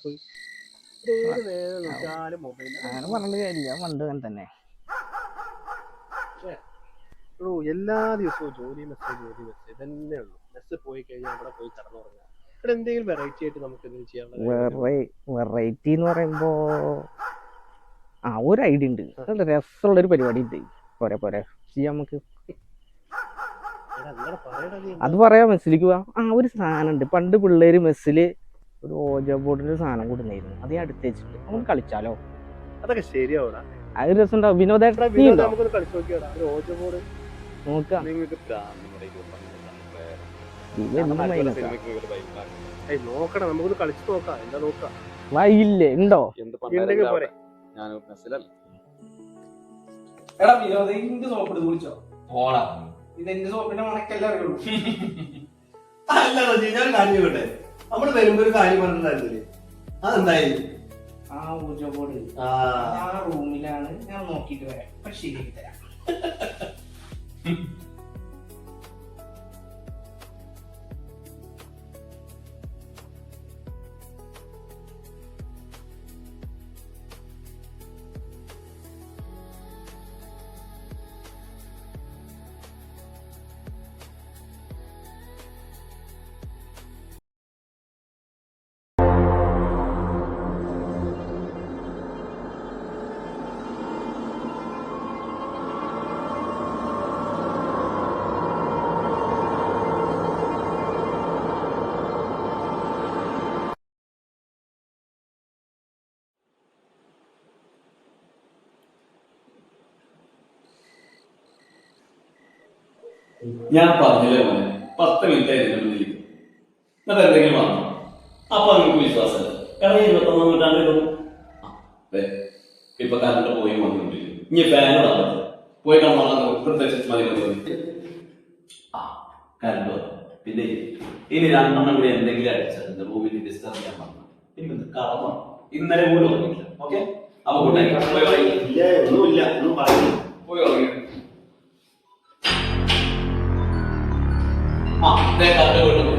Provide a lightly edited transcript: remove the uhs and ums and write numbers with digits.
പോയി അങ്ങനെ പറഞ്ഞിട്ട് കാര്യമില്ല, പണ്ട് അങ്ങനെ തന്നെ. എല്ലാ ദിവസവും ജോലി മെസ്സേജ് ഇതന്നെ ഉള്ളൂ. മെസ്സ് പോയി കഴിഞ്ഞാൽ അവിടെ പോയി കടന്നുറങ്ങാം. ഇവിടെ എന്തെങ്കിലും വെറൈറ്റി ആയിട്ട് നമുക്ക് എന്തെങ്കിലും ചെയ്യാനുള്ള വെറൈറ്റി എന്ന് പറയുമ്പോ ഒരു ഐഡിയ ഉണ്ട്, രസമുള്ളൊരു പരിപാടി ഉണ്ട്. പോരെ പോരെ ചെയ്യാം നമുക്ക്. അത് പറയാം, മെസ്സിലേക്ക് പോവാം. ഒരു സാധനം ഉണ്ട്, പണ്ട് പിള്ളേര് മെസ്സില് ഒരു ഓജോ ബോർഡിന്റെ സാധനം കൊടുന്നായിരുന്നു, അത് ഞാൻ അടുത്ത് വെച്ചിട്ട് നമുക്ക് കളിച്ചാലോ? അതൊക്കെ ശരിയാവൂടാ, അത് രസം ഉണ്ടാവും. വിനോദേട്ടൻ നോക്കാം. നോക്കണം, നമുക്ക് കളിച്ചു നോക്കാം. എന്താ നോക്കാം, വൈകില്ലേ ഉണ്ടോ? എടാ വിനോദ, ഇന്റെ സോപ്പ് എടുത്ത് കുളിച്ചോ? പോടാ, ഇതെന്റെ സോപ്പിന്റെ മണക്കല്ലേ അറിയുള്ളൂ. അല്ല ഞാൻ കാര്യം ചോട്ടെ, നമ്മള് വരുമ്പോ ഒരു കാര്യം പറഞ്ഞിട്ടുണ്ടായിരുന്നില്ലേ, അതെന്തായി? ഊർജ ബോർഡ് റൂമിലാണ്, ഞാൻ നോക്കിട്ട് വരാം, ശരിയാക്കി തരാം. ഞാൻ പറഞ്ഞില്ലേ മോനെ, 10 മിനിറ്റ് ആയിരുന്നു മുന്നിലേക്ക്. എന്നിട്ട് എന്തെങ്കിലും വന്നു അപ്പൊ നിങ്ങൾക്ക് വിശ്വാസമല്ല. 21 നൂറ്റാണ്ടിലും ഇപ്പൊ കറണ്ട് പോയി വന്നിട്ടില്ല. ഇനി ഫാനോട് പറ്റും പോയി പ്രത്യേകിച്ച് മതി കറണ്ട് വന്നു. പിന്നെ ഇനി 2 എണ്ണം കൂടി എന്തെങ്കിലും അടിച്ചാൽ എന്റെ റൂമിൽ ഡിസ്റ്റർബ് ചെയ്യാൻ പറഞ്ഞു. ഇനി കറന്നോ ഇന്നലെ പോലും ഉറങ്ങില്ല. ഓക്കെ, അപ്പൊ ഒന്നുമില്ല, ഒന്നും പറയുന്നു, പോയി ഉറങ്ങി. കറണ്ട് വീണ്ടും